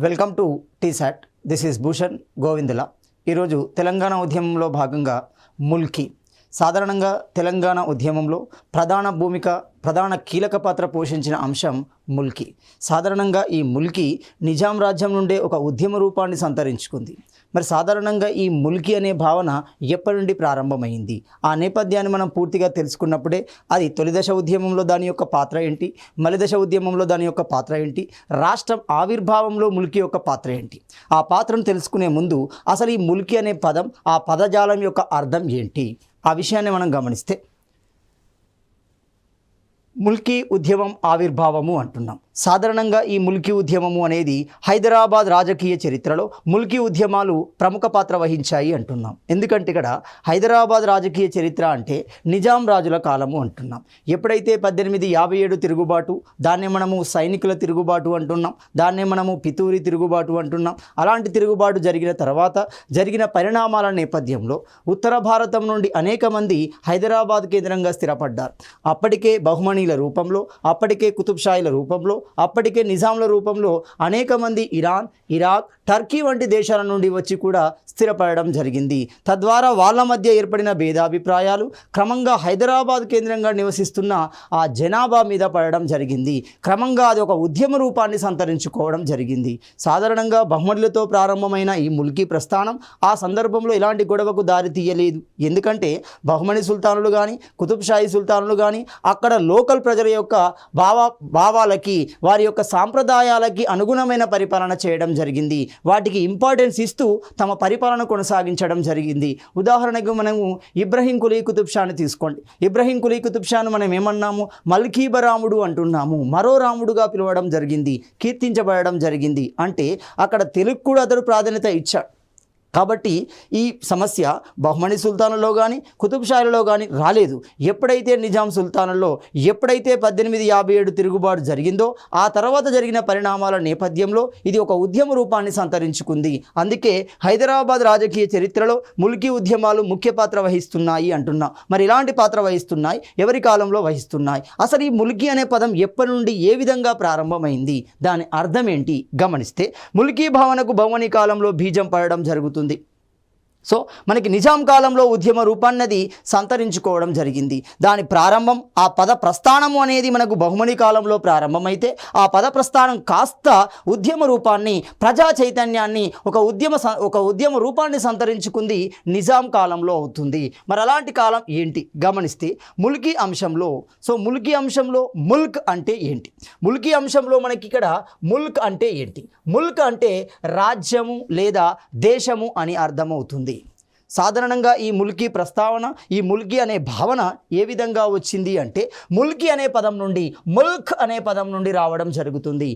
Welcome to T-SAT. This is Bhushan Govindula. ఈరోజు తెలంగాణ ఉద్యమంలో భాగంగా ముల్కీ. సాధారణంగా తెలంగాణ ఉద్యమంలో ప్రధాన కీలక పాత్ర పోషించిన అంశం ముల్కీ. సాధారణంగా ఈ ముల్కీ నిజాం రాజ్యం నుండే ఒక ఉద్యమ రూపాన్ని సంతరించుకుంది. మరి సాధారణంగా ఈ ముల్కీ అనే భావన ఎప్పటి నుండి ప్రారంభమైంది, ఆ నేపథ్యాన్ని మనం పూర్తిగా తెలుసుకున్నప్పుడే అది తొలి దశ ఉద్యమంలో దాని యొక్క పాత్ర ఏంటి, మలి దశ ఉద్యమంలో దాని యొక్క పాత్ర ఏంటి, రాష్ట్రం ఆవిర్భావంలో ముల్కీ యొక్క పాత్ర ఏంటి, ఆ పాత్రను తెలుసుకునే ముందు అసలు ఈ ముల్కీ అనే పదం, ఆ పదజాలం యొక్క అర్థం ఏంటి, ఆ విషయాన్ని మనం గమనిస్తే ముల్కీ ఉద్యమం ఆవిర్భావము అంటున్నాం. సాధారణంగా ఈ ముల్కీ ఉద్యమము అనేది హైదరాబాద్ రాజకీయ చరిత్రలో ముల్కీ ఉద్యమాలు ప్రముఖ పాత్ర వహించాయి అంటున్నాం. ఎందుకంటే ఇక్కడ హైదరాబాద్ రాజకీయ చరిత్ర అంటే నిజాం రాజుల కాలము అంటున్నాం. ఎప్పుడైతే 1857 తిరుగుబాటు, దాన్నే మనము సైనికుల తిరుగుబాటు అంటున్నాం, దాన్నే మనము పితూరి తిరుగుబాటు అంటున్నాం. అలాంటి తిరుగుబాటు జరిగిన తర్వాత జరిగిన పరిణామాల నేపథ్యంలో ఉత్తర భారతం నుండి అనేక మంది హైదరాబాద్ కేంద్రంగా స్థిరపడ్డారు. అప్పటికే బహుమనీల రూపంలో, అప్పటికే కుతుబ్షాయిల రూపంలో, అప్పటికే నిజాంల రూపంలో అనేక మంది ఇరాన్, ఇరాక్, టర్కీ వంటి దేశాల నుండి వచ్చి కూడా స్థిరపడడం జరిగింది. తద్వారా వాళ్ళ మధ్య ఏర్పడిన భేదాభిప్రాయాలు క్రమంగా హైదరాబాద్ కేంద్రంగా నివసిస్తున్న ఆ జనాభా మీద పడడం జరిగింది. క్రమంగా అది ఒక ఉద్యమ రూపాన్ని సంతరించుకోవడం జరిగింది. సాధారణంగా బహుమనులతో ప్రారంభమైన ఈ ముల్కీ ప్రస్థానం ఆ సందర్భంలో ఎలాంటి గొడవకు దారి తీయలేదు. ఎందుకంటే బహుమని సుల్తానులు కానీ, కుతుబ్షాహీ సుల్తానులు కానీ అక్కడ లోకల్ ప్రజల యొక్క భావాలకి, వారి యొక్క సాంప్రదాయాలకి అనుగుణమైన పరిపాలన చేయడం జరిగింది. వాటికి ఇంపార్టెన్స్ ఇస్తూ తమ పరిపాలన కొనసాగించడం జరిగింది. ఉదాహరణకు మనము ఇబ్రహీం కులీ కుతుబ్ షాని తీసుకోండి. ఇబ్రహీం కులీ కుతుబ్ షాను మనం ఏమన్నాము, మల్కీబరాముడు అంటున్నాము. మరో రాముడుగా పిలవడం జరిగింది, కీర్తించబడడం జరిగింది. అంటే అక్కడ తెలుగు కూడా అతడు ప్రాధాన్యత ఇచ్చాడు. కాబట్టి ఈ సమస్య బహుమని సుల్తానులో కానీ కుతుబ్షాయిలలో కానీ రాలేదు. ఎప్పుడైతే నిజాం సుల్తానుల్లో ఎప్పుడైతే 1857 తిరుగుబాటు జరిగిందో ఆ తర్వాత జరిగిన పరిణామాల నేపథ్యంలో ఇది ఒక ఉద్యమ రూపాన్ని సంతరించుకుంది. అందుకే హైదరాబాద్ రాజకీయ చరిత్రలో ముల్కీ ఉద్యమాలు ముఖ్య పాత్ర వహిస్తున్నాయి అంటున్నాం. మరి ఇలాంటి పాత్ర వహిస్తున్నాయి, ఎవరి కాలంలో వహిస్తున్నాయి, అసలు ఈ ముల్కీ అనే పదం ఎప్పటి నుండి ఏ విధంగా ప్రారంభమైంది, దాని అర్థం ఏంటి గమనిస్తే ముల్కీ భావనకు బహుమని కాలంలో బీజం పడడం జరుగుతుంది. సో మనకి నిజాం కాలంలో ఉద్యమ రూపాన్నది సంతరించుకోవడం జరిగింది. దాని ప్రారంభం, ఆ పద ప్రస్థానము అనేది మనకు బహుమని కాలంలో ప్రారంభమైతే ఆ పద ప్రస్థానం కాస్త ఉద్యమ రూపాన్ని, ప్రజా చైతన్యాన్ని, ఒక ఉద్యమ రూపాన్ని సంతరించుకుంది నిజాం కాలంలో అవుతుంది. మరి అలాంటి కాలం ఏంటి గమనిస్తే ముల్కీ అంశంలో, ముల్కీ అంశంలో ముల్క్ అంటే ఏంటి, ముల్కీ అంశంలో మనకి ఇక్కడ ముల్క్ అంటే ఏంటి, ముల్క్ అంటే రాజ్యము లేదా దేశము అని అర్థమవుతుంది. సాధారణంగా ఈ ముల్కీ ప్రస్తావన, ఈ ముల్కీ అనే భావన ఏ విధంగా వచ్చింది అంటే ముల్కీ అనే పదం నుండి, ముల్క్ అనే పదం నుండి రావడం జరుగుతుంది.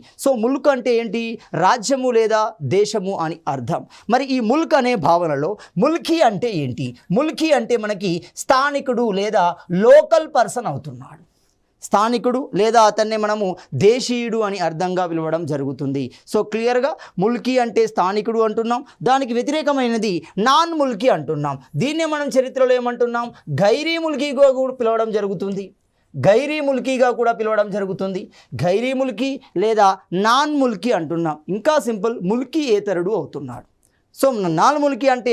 ముల్క్ అంటే ఏంటి, రాజ్యము లేదా దేశము అని అర్థం. మరి ఈ ముల్క్ అనే భావనలో ముల్కీ అంటే ఏంటి, ముల్కీ అంటే మనకి స్థానికుడు లేదా లోకల్ పర్సన్ అవుతున్నాడు. స్థానికుడు లేదా అతన్ని మనము దేశీయుడు అని అర్థంగా పిలవడం జరుగుతుంది. క్లియర్గా ముల్కీ అంటే స్థానికుడు అంటున్నాం, దానికి వ్యతిరేకమైనది నాన్ ముల్కీ అంటున్నాం. దీన్నే మనం చరిత్రలో ఏమంటున్నాం, గైరీ ముల్కీగా కూడా పిలవడం జరుగుతుంది. గైరీ ముల్కీగా కూడా పిలవడం జరుగుతుంది. గైరీ ముల్కీ లేదా నాన్ ముల్కీ అంటున్నాం. ఇంకా సింపుల్, ముల్కీ ఏతరుడు అవుతున్నాడు. నాన్ ముల్కీ అంటే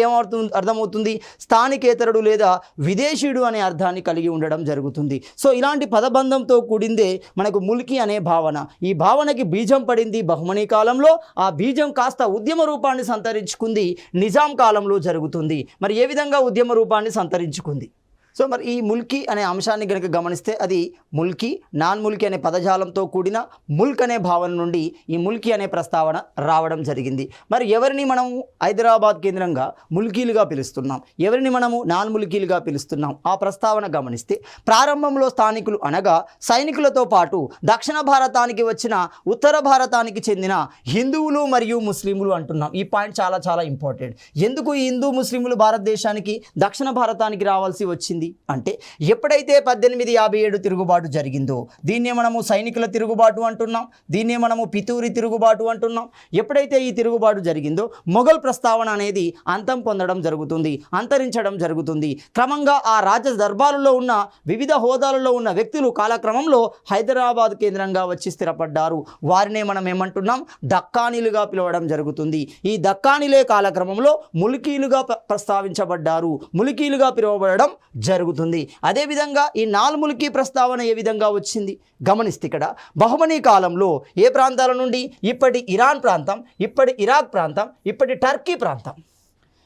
అర్థమవుతుంది, స్థానికేతరుడు లేదా విదేశీయుడు అనే అర్థాన్ని కలిగి ఉండడం జరుగుతుంది. ఇలాంటి పదబంధంతో కూడిందే మనకు ముల్కీ అనే భావన. ఈ భావనకి బీజం పడింది బహుమనీ కాలంలో, ఆ బీజం కాస్త ఉద్యమ రూపాన్ని సంతరించుకుంది నిజాం కాలంలో జరుగుతుంది. మరి ఏ విధంగా ఉద్యమ రూపాన్ని సంతరించుకుంది? మరి ఈ ముల్కీ అనే అంశాన్ని కనుక గమనిస్తే అది ముల్కీ, నాన్ ముల్కీ అనే పదజాలంతో కూడిన ముల్క్ అనే భావన నుండి ఈ ముల్కీ అనే ప్రస్తావన రావడం జరిగింది. మరి ఎవరిని మనము హైదరాబాద్ కేంద్రంగా ముల్కీలుగా పిలుస్తున్నాం, ఎవరిని మనము నాన్ ముల్కీలుగా పిలుస్తున్నాం, ఆ ప్రస్తావన గమనిస్తే ప్రారంభంలో స్థానికులు అనగా సైనికులతో పాటు దక్షిణ భారతానికి వచ్చిన ఉత్తర భారతానికి చెందిన హిందువులు మరియు ముస్లింలు అంటున్నాం. ఈ పాయింట్ చాలా చాలా ఇంపార్టెంట్. ఎందుకు ఈ హిందూ ముస్లింలు భారతదేశానికి, దక్షిణ భారతానికి రావాల్సి వచ్చింది వచ్చింది అంటే ఎప్పుడైతే 1857 తిరుగుబాటు జరిగిందో దీన్నే మనము సైనికుల తిరుగుబాటు అంటున్నాం, దీన్నే మనము పితూరి తిరుగుబాటు అంటున్నాం. ఎప్పుడైతే ఈ తిరుగుబాటు జరిగిందో మొఘల్ ప్రస్తావన అనేది అంతం పొందడం జరుగుతుంది, అంతరించడం జరుగుతుంది. క్రమంగా ఆ రాజ దర్బారులో ఉన్న వివిధ హోదాలలో ఉన్న వ్యక్తులు కాలక్రమంలో హైదరాబాద్ కేంద్రంగా వచ్చి స్థిరపడ్డారు. వారినే మనం ఏమంటున్నాం, దక్కానీలుగా పిలవడం జరుగుతుంది. ఈ దక్కానీలే కాలక్రమంలో ముల్కీలుగా ప్రస్తావించబడ్డారు, ముల్కీలుగా పిలువబడడం జరుగుతుంది. అదేవిధంగా ఈ నాల్ముల్కీ ప్రస్తావన ఏ విధంగా వచ్చింది గమనిస్తే ఇక్కడ బహుమనీ కాలంలో ఏ ప్రాంతాల నుండి, ఇప్పటి ఇరాన్ ప్రాంతం, ఇప్పటి ఇరాక్ ప్రాంతం, ఇప్పటి టర్కీ ప్రాంతం,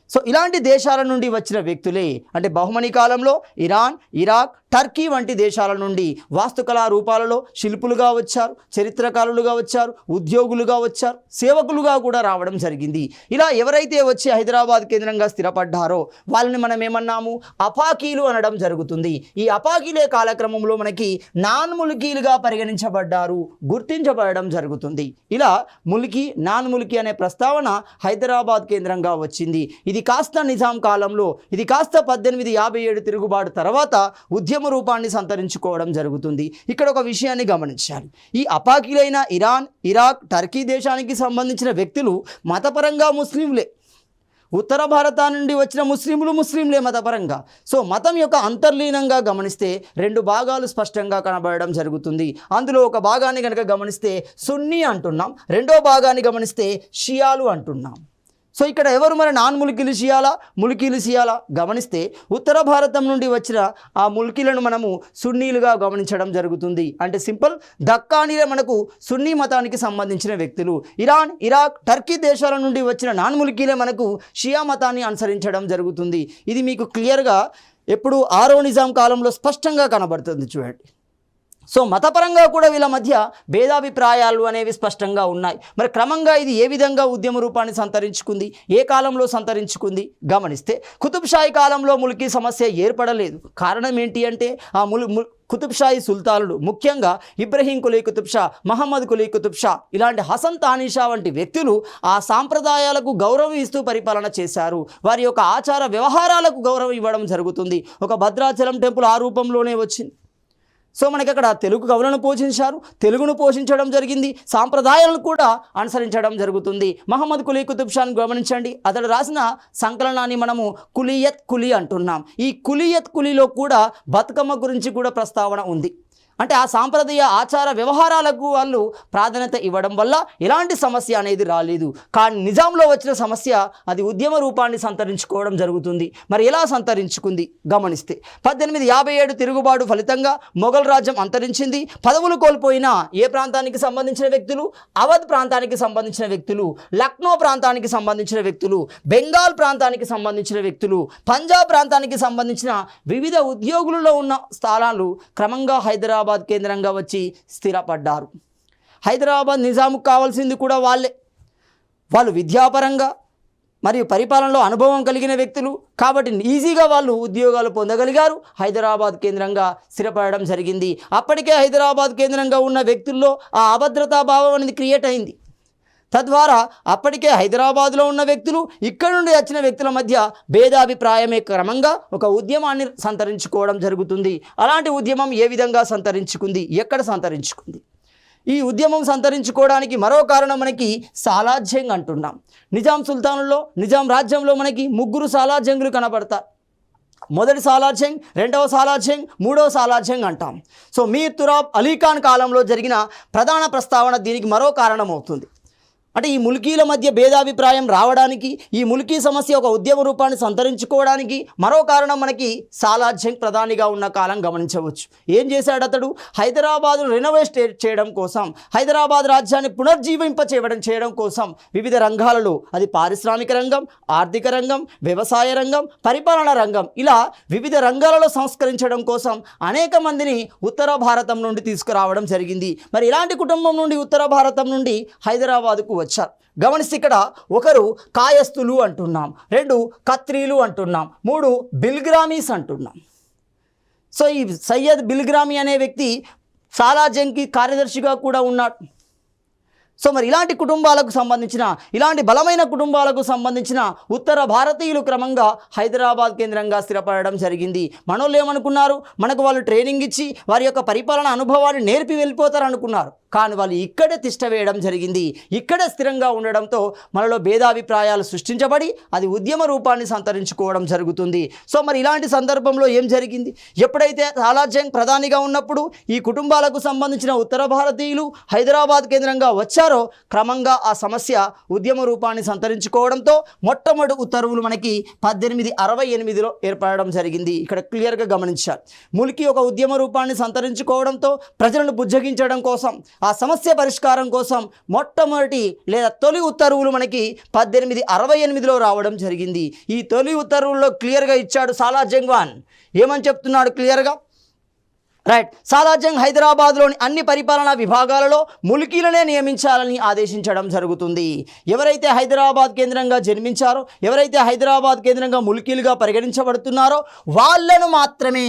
సో ఇలాంటి దేశాల నుండి వచ్చిన వ్యక్తులే అంటే బహుమనీ కాలంలో ఇరాన్, ఇరాక్, టర్కీ వంటి దేశాల నుండి వాస్తుకళా రూపాలలో శిల్పులుగా వచ్చారు, చరిత్రకారులుగా వచ్చారు, ఉద్యోగులుగా వచ్చారు, సేవకులుగా కూడా రావడం జరిగింది. ఇలా ఎవరైతే వచ్చి హైదరాబాద్ కేంద్రంగా స్థిరపడ్డారో వాళ్ళని మనం ఏమన్నాము, అపాకీలు అనడం జరుగుతుంది. ఈ అపాకీలే కాలక్రమంలో మనకి నాన్ ముల్కీలుగా పరిగణించబడ్డారు, గుర్తించబడడం జరుగుతుంది. ఇలా ముల్కీ, నాన్ ముల్కీ అనే ప్రస్తావన హైదరాబాద్ కేంద్రంగా వచ్చింది. ఇది కాస్త నిజాం కాలంలో, ఇది కాస్త 1857 తిరుగుబాటు తర్వాత ఉద్యమ రూపాన్ని సంతరించుకోవడం జరుగుతుంది. ఇక్కడ ఒక విషయాన్ని గమనించాలి. ఈ అపాకీలైన ఇరాన్, ఇరాక్, టర్కీ దేశానికి సంబంధించిన వ్యక్తులు మతపరంగా ముస్లింలే. ఉత్తర భారతాన్ని నుండి వచ్చిన ముస్లింలే మతపరంగా. సో మతం యొక్క అంతర్లీనంగా గమనిస్తే 2 భాగాలు స్పష్టంగా కనబడడం జరుగుతుంది. అందులో ఒక భాగాన్ని కనుక గమనిస్తే సున్నీ అంటున్నాం, రెండో భాగాన్ని గమనిస్తే షియాలు అంటున్నాం. సో ఇక్కడ ఎవరు మరి నాన్ ముల్కీలు షియాలా, ముల్కీలు షియాలా గమనిస్తే ఉత్తర భారతం నుండి వచ్చిన ఆ ముల్కీలను మనము సున్నీలుగా గమనించడం జరుగుతుంది. అంటే సింపుల్, దక్కానీలే మనకు సున్నీ మతానికి సంబంధించిన వ్యక్తులు. ఇరాన్, ఇరాక్, టర్కీ దేశాల నుండి వచ్చిన నాన్ ముల్కీలే మనకు షియా మతాన్ని అనుసరించడం జరుగుతుంది. ఇది మీకు క్లియర్గా ఎప్పుడు ఆరో నిజాం కాలంలో స్పష్టంగా కనబడుతుంది చూడండి. సో మతపరంగా కూడా వీళ్ళ మధ్య భేదాభిప్రాయాలు అనేవి స్పష్టంగా ఉన్నాయి. మరి క్రమంగా ఇది ఏ విధంగా ఉద్యమ రూపాన్ని సంతరించుకుంది, ఏ కాలంలో సంతరించుకుంది గమనిస్తే కుతుబ్షాహీ కాలంలో ముల్కీ సమస్య ఏర్పడలేదు. కారణం ఏంటి అంటే ఆ కుతుబ్షాహీ సుల్తానులు, ముఖ్యంగా ఇబ్రహీం కులీ కుతుబ్ షా, మహమ్మద్ కులీ కుతుబ్ షా, ఇలాంటి హసన్ తానీషా వంటి వ్యక్తులు ఆ సాంప్రదాయాలకు గౌరవం ఇస్తూ పరిపాలన చేశారు. వారి యొక్క ఆచార వ్యవహారాలకు గౌరవం ఇవ్వడం జరుగుతుంది. ఒక భద్రాచలం టెంపుల్ ఆ రూపంలోనే వచ్చింది. సో మనకి అక్కడ తెలుగు కవులను పోషించారు, తెలుగును పోషించడం జరిగింది, సాంప్రదాయాలను కూడా అనుసరించడం జరుగుతుంది. మహమ్మద్ కులీ కుతుబ్ షాను గమనించండి, అతడు రాసిన సంకలనాన్ని మనము కులియత్ కులీ అంటున్నాం. ఈ కులియత్ కులీలో కూడా బతుకమ్మ గురించి కూడా ప్రస్తావన ఉంది. అంటే ఆ సాంప్రదాయ ఆచార వ్యవహారాలకు వాళ్ళు ప్రాధాన్యత ఇవ్వడం వల్ల ఎలాంటి సమస్య అనేది రాలేదు. కానీ నిజాంలో వచ్చిన సమస్య అది ఉద్యమ రూపాన్ని సంతరించుకోవడం జరుగుతుంది. మరి ఎలా సంతరించుకుంది గమనిస్తే 1857 తిరుగుబాటు ఫలితంగా మొఘల్ రాజ్యం అంతరించింది. పదవులు కోల్పోయిన ఏ ప్రాంతానికి సంబంధించిన వ్యక్తులు, అవధ్ ప్రాంతానికి సంబంధించిన వ్యక్తులు, లక్నో ప్రాంతానికి సంబంధించిన వ్యక్తులు, బెంగాల్ ప్రాంతానికి సంబంధించిన వ్యక్తులు, పంజాబ్ ప్రాంతానికి సంబంధించిన వివిధ ఉద్యోగులలో ఉన్న స్థానాలు క్రమంగా హైదరాబాద్ కేంద్రంగా వచ్చి స్థిరపడ్డారు. హైదరాబాద్ నిజాముకు కావాల్సింది కూడా వాళ్ళు విద్యాపరంగా మరియు పరిపాలనలో అనుభవం కలిగిన వ్యక్తులు కాబట్టి ఈజీగా వాళ్ళు ఉద్యోగాలు పొందగలిగారు. హైదరాబాద్ కేంద్రంగా స్థిరపడడం జరిగింది. అప్పటికే హైదరాబాద్ కేంద్రంగా ఉన్న వ్యక్తుల్లో ఆ అభద్రతా భావం అనేది క్రియేట్ అయింది. తద్వారా అప్పటికే హైదరాబాద్లో ఉన్న వ్యక్తులు, ఇక్కడ నుండి వచ్చిన వ్యక్తుల మధ్య భేదాభిప్రాయమే క్రమంగా ఒక ఉద్యమాన్ని సంతరించుకోవడం జరుగుతుంది. అలాంటి ఉద్యమం ఏ విధంగా సంతరించుకుంది, ఎక్కడ సంతరించుకుంది? ఈ ఉద్యమం సంతరించుకోవడానికి మరో కారణం మనకి సాలార్జంగ్ అంటున్నాం. నిజాం సుల్తానుల్లో, నిజాం రాజ్యంలో మనకి 3 సాలార్జంగులు కనబడతారు. మొదటి సాలార్జంగ్, రెండవ సాలార్జంగ్, మూడవ సాలార్జంగ్ అంటాం. సో మీర్ తురాబ్ అలీఖాన్ కాలంలో జరిగిన ప్రధాన ప్రస్తావన దీనికి మరో కారణం అవుతుంది. అంటే ఈ ముల్కీల మధ్య భేదాభిప్రాయం రావడానికి, ఈ ముల్కీ సమస్య ఒక ఉద్యమ రూపాన్ని సంతరించుకోవడానికి మరో కారణం మనకి సాలార్జంగ్ ప్రధానిగా ఉన్న కాలం గమనించవచ్చు. ఏం చేశాడు అతడు? హైదరాబాద్ను రెనోవేట్ చేయడం కోసం, హైదరాబాద్ రాజ్యాన్ని చేయడం కోసం వివిధ రంగాలలో, అది పారిశ్రామిక రంగం, ఆర్థిక రంగం, వ్యవసాయ రంగం, పరిపాలన రంగం, ఇలా వివిధ రంగాలలో సంస్కరించడం కోసం అనేక మందిని ఉత్తర భారతం నుండి తీసుకురావడం జరిగింది. మరి ఇలాంటి కుటుంబం నుండి, ఉత్తర భారతం నుండి హైదరాబాద్కు వచ్చారు. గమనిస్తే ఇక్కడ 1 కాయస్తులు అంటున్నాం, 2 ఖత్రీలు అంటున్నాం, 3 బిల్గ్రామీస్ అంటున్నాం. సో ఈ సయ్యద్ బిల్గ్రామీ అనే వ్యక్తి సాలార్జంగ్కి కార్యదర్శిగా కూడా ఉన్నాడు. సో మరి ఇలాంటి కుటుంబాలకు సంబంధించిన ఇలాంటి బలమైన కుటుంబాలకు సంబంధించిన ఉత్తర భారతీయులు క్రమంగా హైదరాబాద్ కేంద్రంగా స్థిరపడడం జరిగింది. మనోళ్ళు ఏమనుకున్నారు, మనకు వాళ్ళు ట్రైనింగ్ ఇచ్చి వారి యొక్క పరిపాలన అనుభవాన్ని నేర్పి వెళ్ళిపోతారు అనుకున్నారు. కానీ వాళ్ళు ఇక్కడే తిష్ట వేయడం జరిగింది. ఇక్కడే స్థిరంగా ఉండడంతో మనలో భేదాభిప్రాయాలు సృష్టించబడి అది ఉద్యమ రూపాన్ని సంతరించుకోవడం జరుగుతుంది. సో మరి ఇలాంటి సందర్భంలో ఏం జరిగింది, ఎప్పుడైతే సాలార్జంగ్ ప్రధానిగా ఉన్నప్పుడు ఈ కుటుంబాలకు సంబంధించిన ఉత్తర భారతీయులు హైదరాబాద్ కేంద్రంగా వచ్చారో క్రమంగా ఆ సమస్య ఉద్యమ రూపాన్ని సంతరించుకోవడంతో మొట్టమొదటి ఉత్తర్వులు మనకి 1868లో ఏర్పడడం జరిగింది. ఇక్కడ క్లియర్గా గమనించాలి. ముల్కీ ఒక ఉద్యమ రూపాన్ని సంతరించుకోవడంతో ప్రజలను బుజ్జగించడం కోసం, ఆ సమస్య పరిష్కారం కోసం మొట్టమొదటి లేదా తొలి ఉత్తర్వులు మనకి 1868లో రావడం జరిగింది. ఈ తొలి ఉత్తర్వుల్లో క్లియర్గా ఇచ్చాడు సాలార్జంగ్ వాన్. ఏమని చెప్తున్నాడు క్లియర్గా, రైట్, సాలార్జంగ్ హైదరాబాద్లోని అన్ని పరిపాలనా విభాగాలలో ముల్కీలనే నియమించాలని ఆదేశించడం జరుగుతుంది. ఎవరైతే హైదరాబాద్ కేంద్రంగా జన్మించారో, ఎవరైతే హైదరాబాద్ కేంద్రంగా ముల్కీలుగా పరిగణించబడుతున్నారో వాళ్ళను మాత్రమే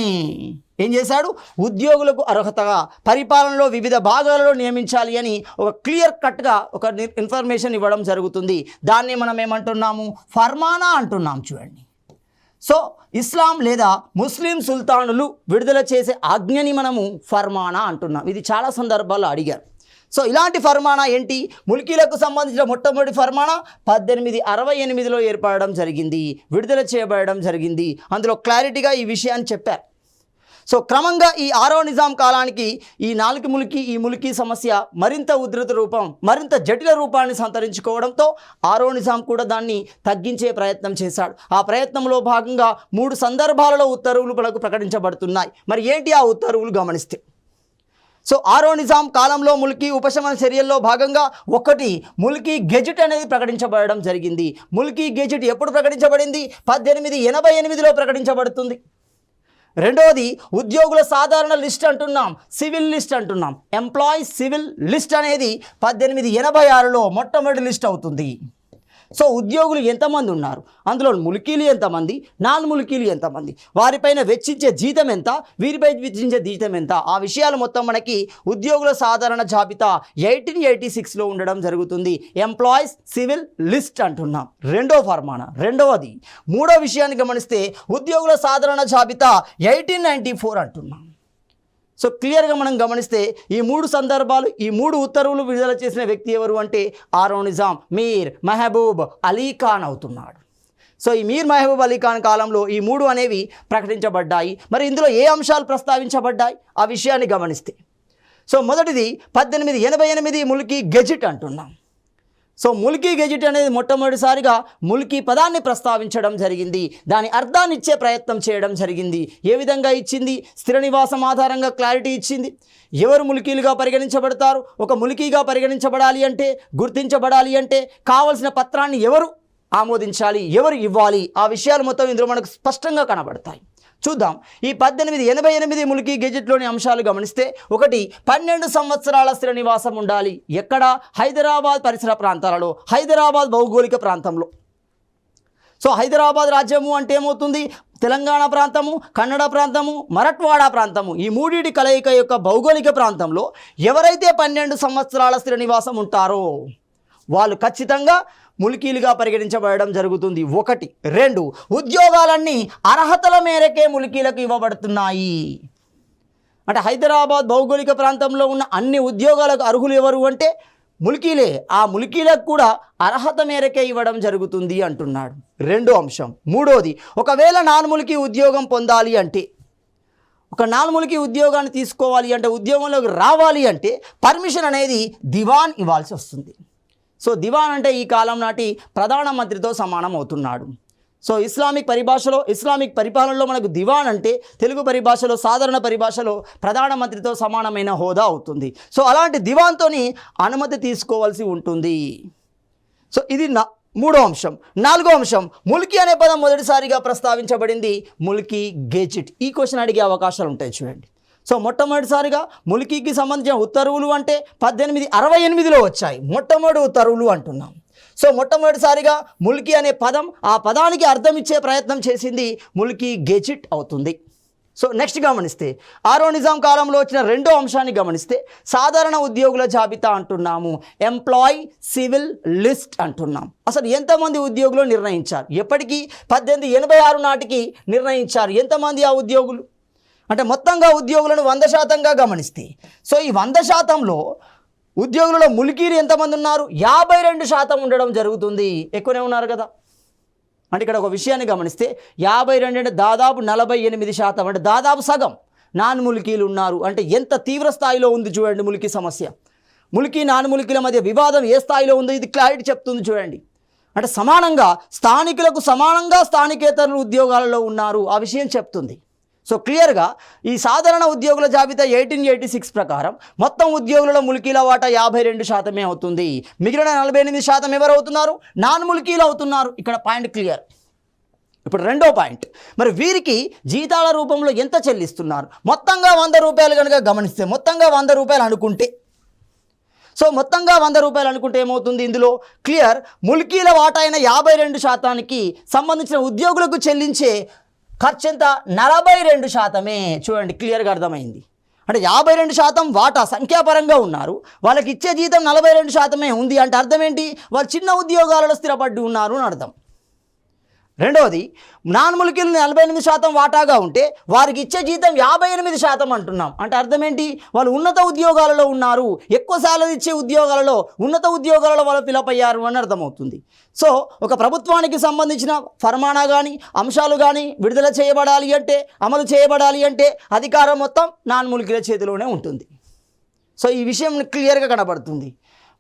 ఏం చేశాడు, ఉద్యోగులకు అర్హతగా పరిపాలనలో వివిధ భాగాలలో నియమించాలి అని ఒక క్లియర్ కట్గా ఒక ఇన్ఫర్మేషన్ ఇవ్వడం జరుగుతుంది. దాన్ని మనం ఏమంటున్నాము, ఫర్మానా అంటున్నాం. చూడండి, సో ఇస్లాం లేదా ముస్లిం సుల్తానులు విడుదల చేసే ఆజ్ఞని మనము ఫర్మానా అంటున్నాం. ఇది చాలా సందర్భాల్లో అడిగారు. సో ఇలాంటి ఫర్మానా ఏంటి, ముల్కీలకు సంబంధించిన మొట్టమొదటి ఫర్మానా 1868లో ఏర్పడడం జరిగింది, విడుదల చేయబడడం జరిగింది. అందులో క్లారిటీగా ఈ విషయాన్ని చెప్పారు. సో క్రమంగా ఈ 6వ నిజాం కాలానికి ఈ ఈ ముల్కీ సమస్య మరింత ఉధృత రూపం, మరింత జటిల రూపాన్ని సంతరించుకోవడంతో 6వ నిజాం కూడా దాన్ని తగ్గించే ప్రయత్నం చేశాడు. ఆ ప్రయత్నంలో భాగంగా 3 సందర్భాలలో ఉత్తర్వులు మనకు ప్రకటించబడుతున్నాయి. మరి ఏంటి ఆ ఉత్తర్వులు గమనిస్తే, సో 6వ నిజాం కాలంలో ముల్కీ ఉపశమన చర్యల్లో భాగంగా 1 ముల్కీ గెజెట్ అనేది ప్రకటించబడడం జరిగింది. ముల్కీ గెజెట్ ఎప్పుడు ప్రకటించబడింది, 1888లో ప్రకటించబడుతుంది. రెండవది ఉద్యోగుల సాధారణ లిస్ట్ అంటున్నాం, సివిల్ లిస్ట్ అంటున్నాం. ఎంప్లాయీస్ సివిల్ లిస్ట్ అనేది 1886లో మొట్టమొదటి లిస్ట్ అవుతుంది. సో ఉద్యోగులు ఎంతమంది ఉన్నారు, అందులో ముల్కీలు ఎంతమంది, నాన్ ముల్కీలు ఎంతమంది, వారిపైన వెచ్చించే జీతం ఎంత, వీరిపై వెచ్చించే జీతం ఎంత, ఆ విషయాలు మొత్తం మనకి ఉద్యోగుల సాధారణ జాబితా 1886లో ఉండడం జరుగుతుంది. ఎంప్లాయీస్ సివిల్ లిస్ట్ అంటున్నాం రెండో ఫర్మానా. రెండవది, మూడో విషయాన్ని గమనిస్తే ఉద్యోగుల సాధారణ జాబితా 1894 అంటున్నాం. సో క్లియర్గా మనం గమనిస్తే ఈ 3 సందర్భాలు, ఈ 3 ఉత్తర్వులు విడుదల చేసిన వ్యక్తి ఎవరు అంటే 6వ నిజాం మీర్ మహబూబ్ అలీ ఖాన్ అవుతున్నాడు. సో ఈ మీర్ మహబూబ్ అలీ ఖాన్ కాలంలో ఈ 3 అనేవి ప్రకటించబడ్డాయి. మరి ఇందులో ఏ అంశాలు ప్రస్తావించబడ్డాయి ఆ విషయాన్ని గమనిస్తే, సో మొదటిది 1888 ముల్కీ గెజెట్ అంటున్నాం. సో ముల్కీ గెజెట్ అనేది మొట్టమొదటిసారిగా ముల్కీ పదాన్ని ప్రస్తావించడం జరిగింది, దాని అర్థాన్ని ఇచ్చే ప్రయత్నం చేయడం జరిగింది. ఏ విధంగా ఇచ్చింది, స్థిర నివాసం ఆధారంగా క్లారిటీ ఇచ్చింది. ఎవరు ముల్కీలుగా పరిగణించబడతారు, ఒక ముల్కీగా పరిగణించబడాలి అంటే, గుర్తించబడాలి అంటే కావలసిన పత్రాన్ని ఎవరు ఆమోదించాలి, ఎవరు ఇవ్వాలి, ఆ విషయాలు మొత్తం ఇందులో మనకు స్పష్టంగా కనబడతాయి. చూద్దాం. ఈ 1888 ముల్కీ గెజెట్లోని అంశాలు గమనిస్తే, 1 12 సంవత్సరాల స్థిర నివాసం ఉండాలి. ఎక్కడ, హైదరాబాద్ పరిసర ప్రాంతాలలో, హైదరాబాద్ భౌగోళిక ప్రాంతంలో. సో హైదరాబాద్ రాజ్యము అంటే ఏమవుతుంది, తెలంగాణ ప్రాంతము, కన్నడ ప్రాంతము, మరఠ్వాడా ప్రాంతము, ఈ 3 కలయిక యొక్క భౌగోళిక ప్రాంతంలో ఎవరైతే 12 సంవత్సరాల స్థిర నివాసం ఉంటారో వాళ్ళు ఖచ్చితంగా ముల్కీలుగా పరిగణించబడడం జరుగుతుంది. 1. 2 ఉద్యోగాలన్నీ అర్హతల మేరకే ముల్కీలకు ఇవ్వబడుతున్నాయి. అంటే హైదరాబాద్ భౌగోళిక ప్రాంతంలో ఉన్న అన్ని ఉద్యోగాలకు అర్హులు ఎవరు అంటే ముల్కీలే. ఆ ముల్కీలకు కూడా అర్హత మేరకే ఇవ్వడం జరుగుతుంది అంటున్నాడు. 2వ అంశం. 3వది, ఒకవేళ నాన్ ముల్కీ ఉద్యోగం పొందాలి అంటే, ఒక నాన్ ముల్కీ ఉద్యోగాన్ని తీసుకోవాలి అంటే, ఉద్యోగంలోకి రావాలి అంటే పర్మిషన్ అనేది దివాన్ ఇవ్వాల్సి వస్తుంది. సో దివాన్ అంటే ఈ కాలం నాటి ప్రధానమంత్రితో సమానం అవుతున్నాడు. సో ఇస్లామిక్ పరిభాషలో, ఇస్లామిక్ పరిపాలనలో మనకు దివాన్ అంటే తెలుగు పరిభాషలో, సాధారణ పరిభాషలో ప్రధానమంత్రితో సమానమైన హోదా అవుతుంది. సో అలాంటి దివాన్తోని అనుమతి తీసుకోవాల్సి ఉంటుంది. సో ఇది 3వ అంశం. 4వ అంశం, ముల్కీ అనే పదం మొదటిసారిగా ప్రస్తావించబడింది ముల్కీ గెజెట్. ఈ క్వశ్చన్ అడిగే అవకాశాలు ఉంటాయి చూడండి. సో మొట్టమొదటిసారిగా ముల్కీకి సంబంధించిన ఉత్తర్వులు అంటే 1868లో వచ్చాయి, మొట్టమొదటి ఉత్తర్వులు అంటున్నాం. సో మొట్టమొదటిసారిగా ముల్కీ అనే పదం, ఆ పదానికి అర్థం ఇచ్చే ప్రయత్నం చేసింది ముల్కీ గెజెట్ అవుతుంది. సో నెక్స్ట్ గమనిస్తే 6వ నిజాం కాలంలో వచ్చిన రెండో అంశాన్ని గమనిస్తే సాధారణ ఉద్యోగుల జాబితా అంటున్నాము, ఎంప్లాయీ సివిల్ లిస్ట్ అంటున్నాం. అసలు ఎంతమంది ఉద్యోగులు నిర్ణయించారు? ఎప్పటికీ 1886 నాటికి నిర్ణయించారు. ఎంతమంది ఆ ఉద్యోగులు అంటే మొత్తంగా ఉద్యోగులను 100%గా గమనిస్తే, సో ఈ 100%లో ఉద్యోగులలో ములికీలు ఎంతమంది ఉన్నారు? 52% ఉండడం జరుగుతుంది. ఎక్కువనే ఉన్నారు కదా. అంటే ఇక్కడ ఒక విషయాన్ని గమనిస్తే 52 అంటే దాదాపు 48%, అంటే దాదాపు సగం నాన్ ములికీలు ఉన్నారు. అంటే ఎంత తీవ్ర స్థాయిలో ఉంది చూడండి ములికీ సమస్య. ములికీ నాన్ ములికీల మధ్య వివాదం ఏ స్థాయిలో ఉందో ఇది క్లారిటీ చెప్తుంది చూడండి. అంటే సమానంగా స్థానికులకు సమానంగా స్థానికేతరులు ఉద్యోగాలలో ఉన్నారు, ఆ విషయం చెప్తుంది. సో క్లియర్గా ఈ సాధారణ ఉద్యోగుల జాబితా 1886 ప్రకారం మొత్తం ఉద్యోగులలో ములికీల వాటా 52% అవుతుంది. మిగిలిన 48% ఎవరు అవుతున్నారు? నాన్ ములికీలు అవుతున్నారు. ఇక్కడ పాయింట్ క్లియర్. ఇప్పుడు రెండో పాయింట్, మరి వీరికి జీతాల రూపంలో ఎంత చెల్లిస్తున్నారు? మొత్తంగా 100 రూపాయలు కనుక గమనిస్తే, మొత్తంగా 100 రూపాయలు అనుకుంటే, సో మొత్తంగా 100 రూపాయలు అనుకుంటే ఏమవుతుంది? ఇందులో క్లియర్ ములికీల వాటా అయిన 52%కి సంబంధించిన ఉద్యోగులకు చెల్లించే ఖర్చు ఎంత? 42%. చూడండి క్లియర్గా అర్థమైంది. అంటే 52% వాటా సంఖ్యాపరంగా ఉన్నారు, వాళ్ళకి ఇచ్చే జీతం 42% ఉంది. అంటే అర్థం ఏంటి? వాళ్ళు చిన్న ఉద్యోగాలలో స్థిరపడి ఉన్నారు అని అర్థం. రెండవది, నాన్ ములికీలు 48% వాటాగా ఉంటే వారికి ఇచ్చే జీతం 58% అంటున్నాం. అంటే అర్థం ఏంటి? వాళ్ళు ఉన్నత ఉద్యోగాలలో ఉన్నారు, ఎక్కువ శాలరీ ఇచ్చే ఉద్యోగాలలో, ఉన్నత ఉద్యోగాలలో వాళ్ళు ఫిలప్ అయ్యారు అని అర్థమవుతుంది. సో ఒక ప్రభుత్వానికి సంబంధించిన ఫర్మానా కానీ అంశాలు కానీ విడుదల చేయబడాలి అంటే, అమలు చేయబడాలి అంటే అధికారం మొత్తం నాన్ ములికీల చేతిలోనే ఉంటుంది. సో ఈ విషయం క్లియర్గా కనబడుతుంది.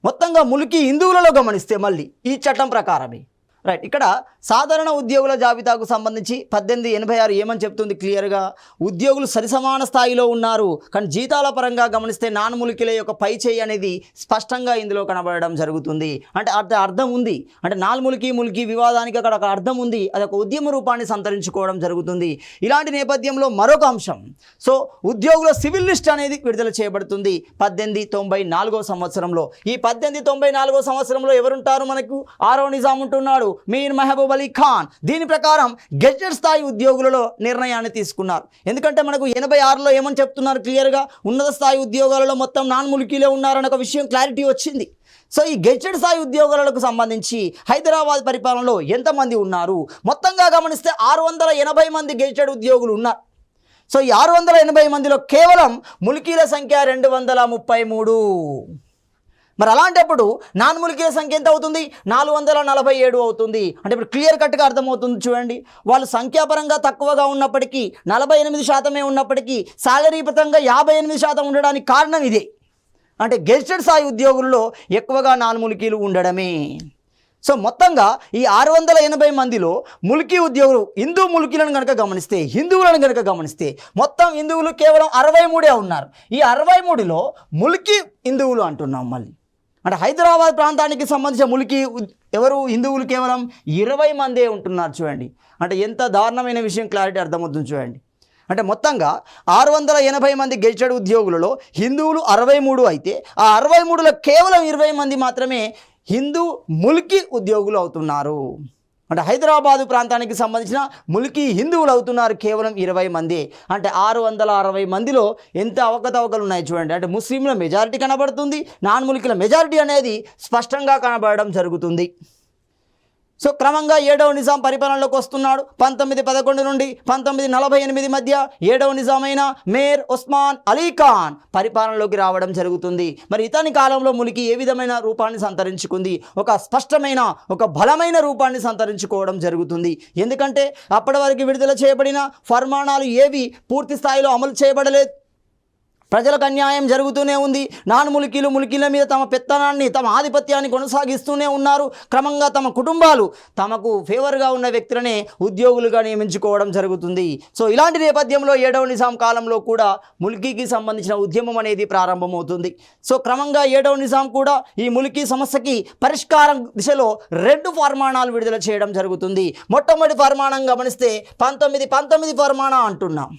మొత్తంగా ములికీ హిందువులలో గమనిస్తే మళ్ళీ ఈ చట్టం ప్రకారమే. రైట్. ఇక్కడ సాధారణ ఉద్యోగుల జాబితాకు సంబంధించి 1886 ఏమని చెప్తుంది క్లియర్గా? ఉద్యోగులు సరిసమాన స్థాయిలో ఉన్నారు, కానీ జీతాల పరంగా గమనిస్తే నాన్ ములికీల యొక్క పై చేయి అనేది స్పష్టంగా ఇందులో కనబడడం జరుగుతుంది. అంటే అర్థం ఉంది. అంటే నాన్ ములికీ వివాదానికి అక్కడ ఒక అర్థం ఉంది, అది ఒక ఉద్యమ రూపాన్ని సంతరించుకోవడం జరుగుతుంది. ఇలాంటి నేపథ్యంలో మరొక అంశం, సో ఉద్యోగుల సివిల్ లిస్ట్ అనేది విడుదల చేయబడుతుంది 1894 సంవత్సరంలో. ఈ 1894 సంవత్సరంలో ఎవరుంటారు? మనకు 6వ నిజాం ఉంటున్నాడు, మీర్ మహబూబ్ అలీ ఖాన్. దీని ప్రకారం గెజెట్ స్థాయి ఉద్యోగులలో నిర్ణయాన్ని తీసుకున్నారు. ఎందుకంటే మనకు 86లో ఏమని చెప్తున్నారు క్లియర్గా? ఉన్నత స్థాయి ఉద్యోగాలలో మొత్తం నాన్ ములికీలే ఉన్నారని ఒక విషయం క్లారిటీ వచ్చింది. సో ఈ గెజెట్ స్థాయి ఉద్యోగాలకు సంబంధించి హైదరాబాద్ పరిపాలనలో ఎంతమంది ఉన్నారు? మొత్తంగా గమనిస్తే 680 మంది గెజెట్ ఉద్యోగులు ఉన్నారు. సో ఈ 680 మందిలో కేవలం ములికీల సంఖ్య 233. మరి అలాంటప్పుడు నాన్ ములికీల సంఖ్య ఎంత అవుతుంది? 447 అవుతుంది. అంటే ఇప్పుడు క్లియర్ కట్గా అర్థమవుతుంది చూడండి. వాళ్ళు సంఖ్యాపరంగా తక్కువగా ఉన్నప్పటికీ, 48% ఉన్నప్పటికీ, శాలరీ పరంగా 58% ఉండడానికి కారణం ఇదే. అంటే గెజిటెడ్ స్థాయి ఉద్యోగుల్లో ఎక్కువగా నాన్ ములికీలు ఉండడమే. సో మొత్తంగా ఈ 680 మందిలో ములికీ ఉద్యోగులు హిందూ ములికీలను హిందువులను కనుక గమనిస్తే మొత్తం హిందువులు కేవలం 63 ఉన్నారు. ఈ 63లో ములికీ హిందువులు అంటున్నాం మళ్ళీ. అంటే హైదరాబాద్ ప్రాంతానికి సంబంధించిన ములికీ ఎవరు? హిందువులు కేవలం 20 మందే ఉంటున్నారు చూడండి. అంటే ఎంత దారుణమైన విషయం క్లారిటీ అర్థమవుతుంది చూడండి. అంటే మొత్తంగా 680 మంది గెజిటెడ్ ఉద్యోగులలో హిందువులు 63 అయితే, ఆ 63లో కేవలం 20 మంది మాత్రమే హిందూ ములికీ ఉద్యోగులు అవుతున్నారు. అంటే హైదరాబాదు ప్రాంతానికి సంబంధించిన ములికీ హిందువులు అవుతున్నారు కేవలం 20 మంది. అంటే 660 మందిలో ఎంత అవకతవకలు ఉన్నాయి చూడండి. అంటే ముస్లింల మెజారిటీ కనబడుతుంది, నాన్ ములికీల మెజారిటీ అనేది స్పష్టంగా కనబడడం జరుగుతుంది. సో క్రమంగా 7వ నిజాం పరిపాలనలోకి వస్తున్నాడు. 1911 నుండి 1948 మధ్య 7వ నిజామైన మేర్ ఉస్మాన్ అలీ ఖాన్ పరిపాలనలోకి రావడం జరుగుతుంది. మరి ఇతని కాలంలో ములికీ ఏ విధమైన రూపాన్ని సంతరించుకుంది? ఒక స్పష్టమైన, ఒక బలమైన రూపాన్ని సంతరించుకోవడం జరుగుతుంది. ఎందుకంటే అప్పటి వరకు విడుదల చేయబడిన ఫర్మానాలు ఏవి పూర్తి స్థాయిలో అమలు చేయబడలేదు. ప్రజలకు అన్యాయం జరుగుతూనే ఉంది. నాన్ ములికీల మీద తమ పెత్తనాన్ని, తమ ఆధిపత్యాన్ని కొనసాగిస్తూనే ఉన్నారు. క్రమంగా తమ కుటుంబాలు తమకు ఫేవర్గా ఉన్న వ్యక్తులనే ఉద్యోగులుగా నియమించుకోవడం జరుగుతుంది. సో ఇలాంటి నేపథ్యంలో 7వ నిజాం కాలంలో కూడా ములికీకి సంబంధించిన ఉద్యమం అనేది ప్రారంభమవుతుంది. సో క్రమంగా 7వ నిజాం కూడా ఈ ములికీ సమస్యకి పరిష్కారం దిశలో 2 ఫర్మానాలు విడుదల చేయడం జరుగుతుంది. మొట్టమొదటి ఫర్మానం గమనిస్తే 1919 ఫర్మానా అంటున్నాం.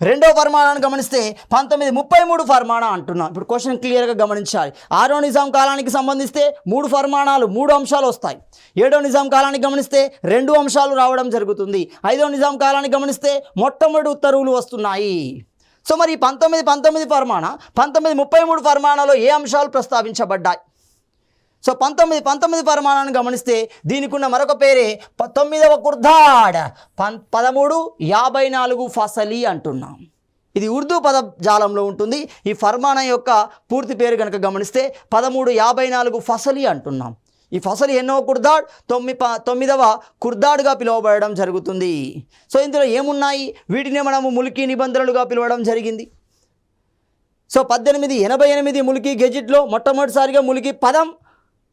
రెండో ఫర్మానాను గమనిస్తే 1933 ఫర్మానా అంటున్నాం. ఇప్పుడు క్వశ్చన్ క్లియర్గా గమనించాలి. 6వ నిజాం కాలానికి సంబంధిస్తే 3 ఫర్మానాలు 3 అంశాలు వస్తాయి. 7వ నిజాం కాలానికి గమనిస్తే 2 అంశాలు రావడం జరుగుతుంది. 5వ నిజాం కాలానికి గమనిస్తే మొట్టమొదటి ఉత్తర్వులు వస్తున్నాయి. సో మరి 1919 ఫర్మానా 1933 ఫర్మానాలో ఏ అంశాలు ప్రస్తావించబడ్డాయి? సో 1919 ఫర్మానాను గమనిస్తే దీనికి ఉన్న మరొక పేరే 9వ కుర్దాడ్ 1354 ఫసలి అంటున్నాం. ఇది ఉర్దూ పదజాలంలో ఉంటుంది. ఈ ఫర్మానా యొక్క పూర్తి పేరు కనుక గమనిస్తే 1354 ఫసలి అంటున్నాం. ఈ ఫసలి ఎన్నో కుర్దాడ్ 9వ కుర్దాడ్గా పిలువబడడం జరుగుతుంది. సో ఇందులో ఏమున్నాయి? వీటిని మనము ముల్కీ నిబంధనలుగా పిలవడం జరిగింది. సో 1888 ముల్కీ గెజిట్లో మొట్టమొదటిసారిగా ముల్కీ పదం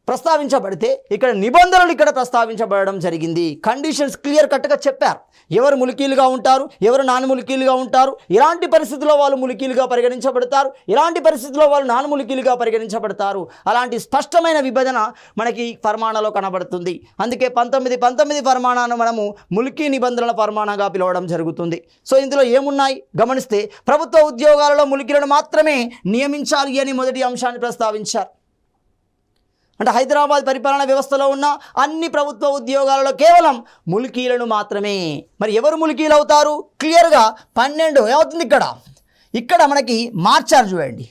ప్రస్తావించబడితే ఇక్కడ నిబంధనలు ఇక్కడ ప్రస్తావించబడడం జరిగింది. కండిషన్స్ క్లియర్ కట్గా చెప్పారు. ఎవరు ముల్కీలుగా ఉంటారు, ఎవరు నాన్ ముల్కీలుగా ఉంటారు, ఎలాంటి పరిస్థితుల్లో వాళ్ళు ముల్కీలుగా పరిగణించబడతారు, ఎలాంటి పరిస్థితుల్లో వాళ్ళు నాన్ ముల్కీలుగా పరిగణించబడతారు. అలాంటి స్పష్టమైన విభజన మనకి ఫర్మానాలో కనబడుతుంది. అందుకే 1919 ఫర్మానాను మనము ముల్కీ నిబంధనల ఫర్మానాగా పిలవడం జరుగుతుంది. సో ఇందులో ఏమున్నాయి గమనిస్తే ప్రభుత్వ ఉద్యోగాలలో ముల్కీలను మాత్రమే నియమించాలి అని మొదటి అంశాన్ని ప్రస్తావించారు. అంటే హైదరాబాద్ పరిపాలనా వ్యవస్థలో ఉన్న అన్ని ప్రభుత్వ ఉద్యోగాలలో కేవలం ముల్కీలను మాత్రమే. మరి ఎవరు ముల్కీలు అవుతారు? క్లియర్గా 12 ఏమవుతుంది ఇక్కడ మనకి మార్చారు చూడండి.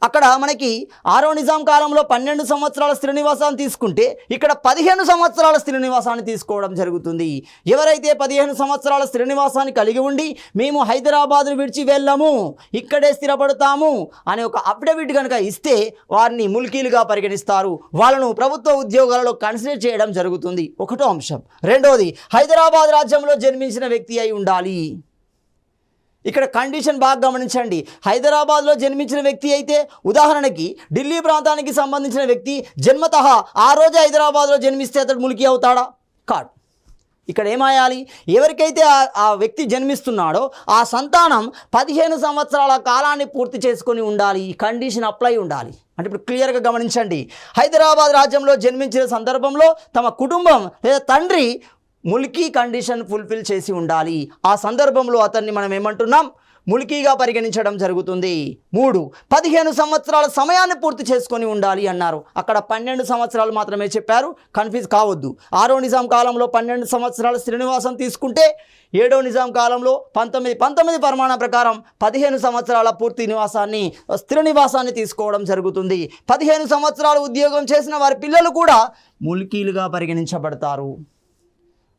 అక్కడ మనకి 6వ నిజాం కాలంలో 12 సంవత్సరాల స్థిర నివాసాన్ని తీసుకుంటే ఇక్కడ 15 సంవత్సరాల స్థిర నివాసాన్ని తీసుకోవడం జరుగుతుంది. ఎవరైతే 15 సంవత్సరాల స్థిర నివాసాన్ని కలిగి ఉండి మేము హైదరాబాద్ను విడిచి వెళ్ళము, ఇక్కడే స్థిరపడతాము అనే ఒక అఫిడవిట్ కనుక ఇస్తే వారిని ముల్కీలుగా పరిగణిస్తారు. వాళ్ళను ప్రభుత్వ ఉద్యోగాలలో కన్సిడర్ చేయడం జరుగుతుంది. ఒకటో అంశం. రెండోది, హైదరాబాద్ రాజ్యంలో జన్మించిన వ్యక్తి అయి ఉండాలి. ఇక్కడ కండిషన్ బాగా గమనించండి. హైదరాబాద్లో జన్మించిన వ్యక్తి అయితే, ఉదాహరణకి ఢిల్లీ ప్రాంతానికి సంబంధించిన వ్యక్తి జన్మతః ఆ రోజు హైదరాబాద్లో జన్మిస్తే అతడు ముల్కీ అవుతాడా? కాదు. ఇక్కడ ఏమాయాలి? ఎవరికైతే ఆ వ్యక్తి జన్మిస్తున్నాడో ఆ సంతానం 15 సంవత్సరాల కాలాన్ని పూర్తి చేసుకొని ఉండాలి. ఈ కండిషన్ అప్లై ఉండాలి. అంటే ఇప్పుడు క్లియర్గా గమనించండి. హైదరాబాద్ రాజ్యంలో జన్మించిన సందర్భంలో తమ కుటుంబం లేదా తండ్రి ముల్కీ కండిషన్ ఫుల్ఫిల్ చేసి ఉండాలి. ఆ సందర్భంలో అతన్ని మనం ఏమంటున్నాం? ముల్కీగా పరిగణించడం జరుగుతుంది. 3, 15 సంవత్సరాల సమయాన్ని పూర్తి చేసుకొని ఉండాలి అన్నారు. అక్కడ 12 సంవత్సరాలు మాత్రమే చెప్పారు. కన్ఫ్యూజ్ కావద్దు. 6వ నిజాం కాలంలో 12 సంవత్సరాల స్థిరనివాసం తీసుకుంటే 7వ నిజాం కాలంలో 1919 ఫర్మానా ప్రకారం 15 సంవత్సరాల పూర్తి నివాసాన్ని స్థిర నివాసాన్ని తీసుకోవడం జరుగుతుంది. 15 సంవత్సరాలు ఉద్యోగం చేసిన వారి పిల్లలు కూడా ముల్కీలుగా పరిగణించబడతారు.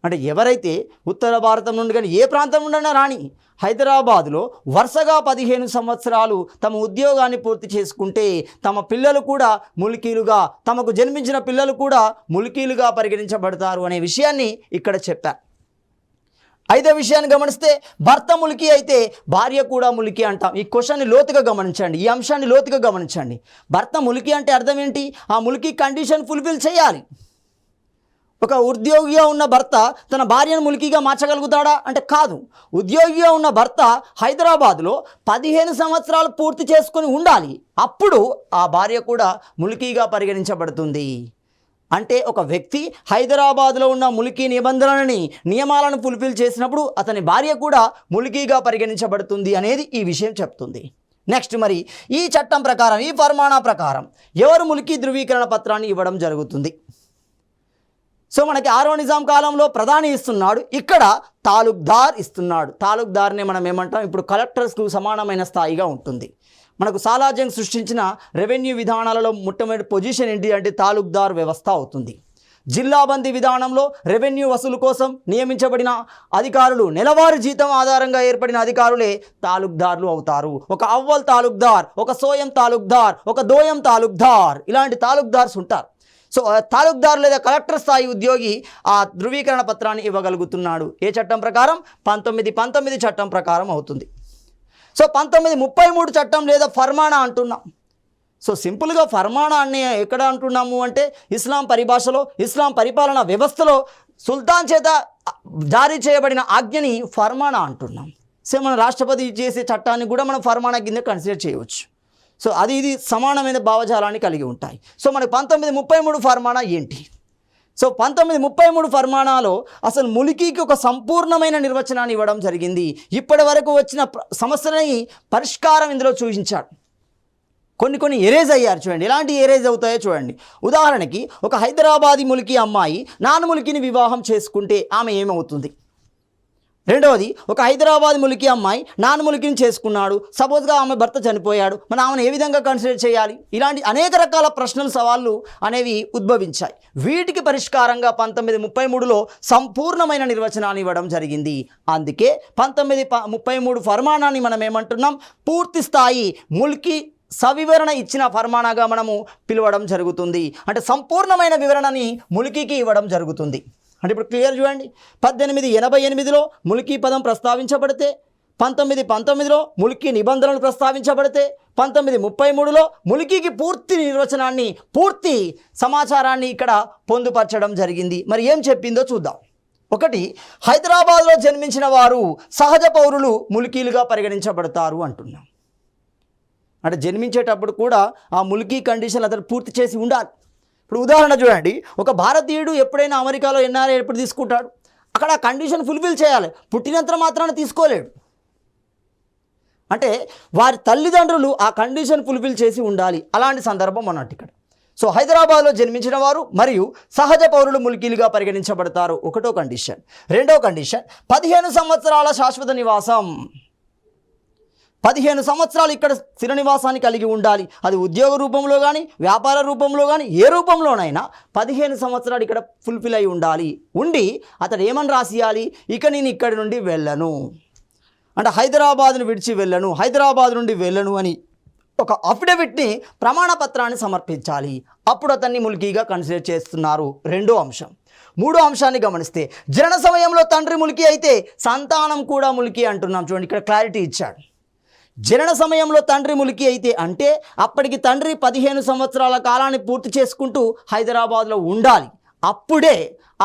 అంటే ఎవరైతే ఉత్తర భారతం నుండి కానీ ఏ ప్రాంతం నుండైనా రాని హైదరాబాదులో వరుసగా 15 సంవత్సరాలు తమ ఉద్యోగాన్ని పూర్తి చేసుకుంటే తమ పిల్లలు కూడా ముల్కీలుగా, తమకు జన్మించిన పిల్లలు కూడా ముల్కీలుగా పరిగణించబడతారు అనే విషయాన్ని ఇక్కడ చెప్పారు. 5వ విషయాన్ని గమనిస్తే భర్త ముల్కీ అయితే భార్య కూడా ముల్కీ అంటాం. ఈ క్వశ్చన్ని లోతుగా గమనించండి, ఈ అంశాన్ని లోతుగా గమనించండి. భర్త ముల్కీ అంటే అర్థం ఏంటి? ఆ ముల్కీ కండిషన్ ఫుల్ఫిల్ చేయాలి. ఒక ఉద్యోగిగా ఉన్న భర్త తన భార్యను ముల్కీగా మార్చగలుగుతాడా అంటే కాదు. ఉద్యోగిగా ఉన్న భర్త హైదరాబాద్లో 15 సంవత్సరాలు పూర్తి చేసుకొని ఉండాలి. అప్పుడు ఆ భార్య కూడా ముల్కీగా పరిగణించబడుతుంది. అంటే ఒక వ్యక్తి హైదరాబాద్లో ఉన్న ముల్కీ నియమాలను ఫుల్ఫిల్ చేసినప్పుడు అతని భార్య కూడా ముల్కీగా పరిగణించబడుతుంది అనేది ఈ విషయం చెప్తుంది. నెక్స్ట్, మరి ఈ చట్టం ప్రకారం, ఈ ఫర్మానా ప్రకారం ఎవరు ముల్కీ ధృవీకరణ పత్రాన్ని ఇవ్వడం జరుగుతుంది? సో మనకి 6వ నిజాం కాలంలో ప్రధాని ఇస్తున్నాడు, ఇక్కడ తాలూక్దార్ ఇస్తున్నాడు. తాలూక్దార్ని మనం ఏమంటాం? ఇప్పుడు కలెక్టర్స్కు సమానమైన స్థాయిగా ఉంటుంది. మనకు సాలార్జంగ్ సృష్టించిన రెవెన్యూ విధానాలలో మొట్టమొదటి పొజిషన్ ఏంటి అంటే తాలూక్దార్ వ్యవస్థ అవుతుంది. జిల్లాబందీ విధానంలో రెవెన్యూ వసూలు కోసం నియమించబడిన అధికారులు నెలవారీ జీతం ఆధారంగా ఏర్పడిన అధికారులే తాలూక్దార్లు అవుతారు. ఒక అవ్వల్ తాలూక్దార్, ఒక సోయం తాలూక్దార్, ఒక దోయం తాలూక్దార్, ఇలాంటి తాలూక్దార్స్ ఉంటారు. సో తాలూక్దార్ లేదా కలెక్టర్ స్థాయి ఉద్యోగి ఆ ధృవీకరణ పత్రాన్ని ఇవ్వగలుగుతున్నాడు. ఏ చట్టం ప్రకారం? 1919 చట్టం ప్రకారం అవుతుంది. సో 1933 చట్టం లేదా ఫర్మానా అంటున్నాం. సో సింపుల్గా ఫర్మానా అనే ఎక్కడ అంటున్నాము అంటే ఇస్లాం పరిభాషలో, ఇస్లాం పరిపాలనా వ్యవస్థలో సుల్తాన్ చేత జారీ చేయబడిన ఆజ్ఞని ఫర్మానా అంటున్నాం. సో మన రాష్ట్రపతి చేసే చట్టాన్ని కూడా మనం ఫర్మానా కింద కన్సిడర్ చేయవచ్చు. సో ఇది సమానమైన భావజాలాన్ని కలిగి ఉంటాయి. సో మనకు 1933 ఫర్మానా ఏంటి? సో 1933 ఫర్మానాలో అసలు ములికీకి ఒక సంపూర్ణమైన నిర్వచనాన్ని ఇవ్వడం జరిగింది. ఇప్పటి వరకు వచ్చిన సమస్యలని పరిష్కారం ఇందులో చూపించాడు. కొన్ని ఎరేజ్ అయ్యారు చూడండి. ఎలాంటి ఎరేజ్ అవుతాయో చూడండి. ఉదాహరణకి ఒక హైదరాబాదీ ములికి అమ్మాయి నాన్ ములికిని వివాహం చేసుకుంటే ఆమె ఏమవుతుంది? రెండవది, ఒక హైదరాబాద్ ములికి అమ్మాయి నాన్ ములికిని చేసుకున్నాడు, సపోజ్గా ఆమె భర్త చనిపోయాడు, మనం ఆమెను ఏ విధంగా కన్సిడర్ చేయాలి? ఇలాంటి అనేక రకాల ప్రశ్నలు, సవాళ్ళు అనేవి ఉద్భవించాయి. వీటికి పరిష్కారంగా 1933లో సంపూర్ణమైన నిర్వచనాన్ని ఇవ్వడం జరిగింది. అందుకే 1933 ఫర్మానాన్ని మనం ఏమంటున్నాం? పూర్తి స్థాయి ముల్కీ సవివరణ ఇచ్చిన ఫర్మానాగా మనము పిలవడం జరుగుతుంది. అంటే సంపూర్ణమైన వివరణని ములికీకి ఇవ్వడం జరుగుతుంది. అంటే ఇప్పుడు క్లియర్ చూడండి. 1888లో ములికీ పదం ప్రస్తావించబడితే, 1919లో ములికీ నిబంధనలు ప్రస్తావించబడితే, 1933లో ములికీకి పూర్తి నిర్వచనాన్ని, పూర్తి సమాచారాన్ని ఇక్కడ పొందుపరచడం జరిగింది. మరి ఏం చెప్పిందో చూద్దాం. ఒకటి, హైదరాబాద్లో జన్మించిన వారు సహజ పౌరులు ములికీలుగా పరిగణించబడతారు అంటున్నాం. అంటే జన్మించేటప్పుడు కూడా ఆ ములికీ కండిషన్ అతను పూర్తి చేసి ఉండాలి. ఇప్పుడు ఉదాహరణ చూడండి, ఒక భారతీయుడు ఎప్పుడైనా అమెరికాలో ఎన్ఆర్ఐ ఎప్పుడు తీసుకుంటాడు? అక్కడ ఆ కండిషన్ ఫుల్ఫిల్ చేయాలి. పుట్టినంత మాత్రాన తీసుకోలేడు. అంటే వారి తల్లిదండ్రులు ఆ కండిషన్ ఫుల్ఫిల్ చేసి ఉండాలి. అలాంటి సందర్భం అన్నట్టు ఇక్కడ. సో హైదరాబాద్లో జన్మించిన వారు మరియు సహజ పౌరులు ములికీలుగా పరిగణించబడతారు, ఒకటో కండిషన్. రెండో కండిషన్, 15 సంవత్సరాల శాశ్వత నివాసం. 15 సంవత్సరాలు ఇక్కడ స్థిర నివాసాన్ని కలిగి ఉండాలి. అది ఉద్యోగ రూపంలో కానీ, వ్యాపార రూపంలో కానీ, ఏ రూపంలోనైనా 15 సంవత్సరాలు ఇక్కడ ఫుల్ఫిల్ అయి ఉండాలి. ఉండి అతడు ఏమని రాసియాలి? ఇక నేను ఇక్కడి నుండి వెళ్ళను, అంటే హైదరాబాద్ను విడిచి వెళ్ళను, హైదరాబాద్ నుండి వెళ్ళను అని ఒక అఫిడవిట్ని, ప్రమాణపత్రాన్ని సమర్పించాలి. అప్పుడు అతన్ని ములికీగా కన్సిడర్ చేస్తున్నారు. రెండో అంశం. మూడో అంశాన్ని గమనిస్తే, జనన సమయంలో తండ్రి ములికి అయితే సంతానం కూడా ములికి అంటున్నాం. చూడండి, ఇక్కడ క్లారిటీ ఇచ్చాడు. జనన సమయంలో తండ్రి ములికి అయితే అంటే అప్పటికి తండ్రి 15 సంవత్సరాల కాలాన్ని పూర్తి చేసుకుంటూ హైదరాబాద్లో ఉండాలి. అప్పుడే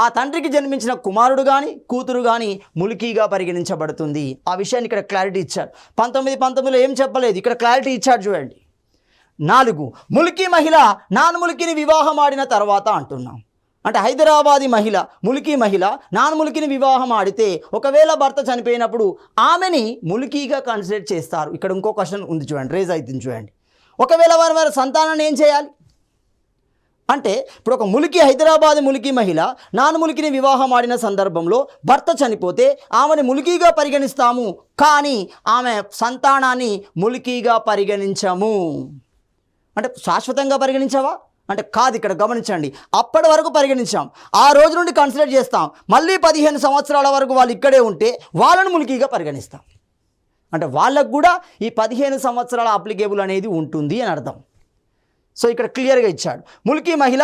ఆ తండ్రికి జన్మించిన కుమారుడు కానీ, కూతురు కానీ ములికీగా పరిగణించబడుతుంది. ఆ విషయాన్ని ఇక్కడ క్లారిటీ ఇచ్చాడు. 1919లో ఏం చెప్పలేదు, ఇక్కడ క్లారిటీ ఇచ్చాడు చూడండి. 4, ములికీ మహిళ నాన్ ములికిని వివాహం ఆడిన తర్వాత అంటున్నాం. అంటే హైదరాబాదీ మహిళ, ములికీ మహిళ నాన్ ములికిని వివాహం ఆడితే, ఒకవేళ భర్త చనిపోయినప్పుడు ఆమెని ములికీగా కన్సిడర్ చేస్తారు. ఇక్కడ ఇంకో క్వశ్చన్ ఉంది చూడండి, రేజ్ అవుతుంది చూడండి. ఒకవేళ వారి సంతానాన్ని ఏం చేయాలి అంటే, ఇప్పుడు ఒక ములికి, హైదరాబాద్ ములికీ మహిళ నాన్ ములికిని వివాహం ఆడిన సందర్భంలో భర్త చనిపోతే ఆమెను ములికీగా పరిగణిస్తాము, కానీ ఆమె సంతానాన్ని ములికీగా పరిగణించము. అంటే శాశ్వతంగా పరిగణించవా అంటే కాదు. ఇక్కడ గమనించండి, అప్పటి వరకు పరిగణించాం, ఆ రోజు నుండి కన్సిడర్ చేస్తాం. మళ్ళీ 15 సంవత్సరాల వరకు వాళ్ళు ఇక్కడే ఉంటే వాళ్ళను ములికీగా పరిగణిస్తాం. అంటే వాళ్ళకు కూడా ఈ 15 సంవత్సరాల అప్లికేబుల్ అనేది ఉంటుంది అని అర్థం. సో ఇక్కడ క్లియర్గా ఇచ్చాడు. ములికీ మహిళ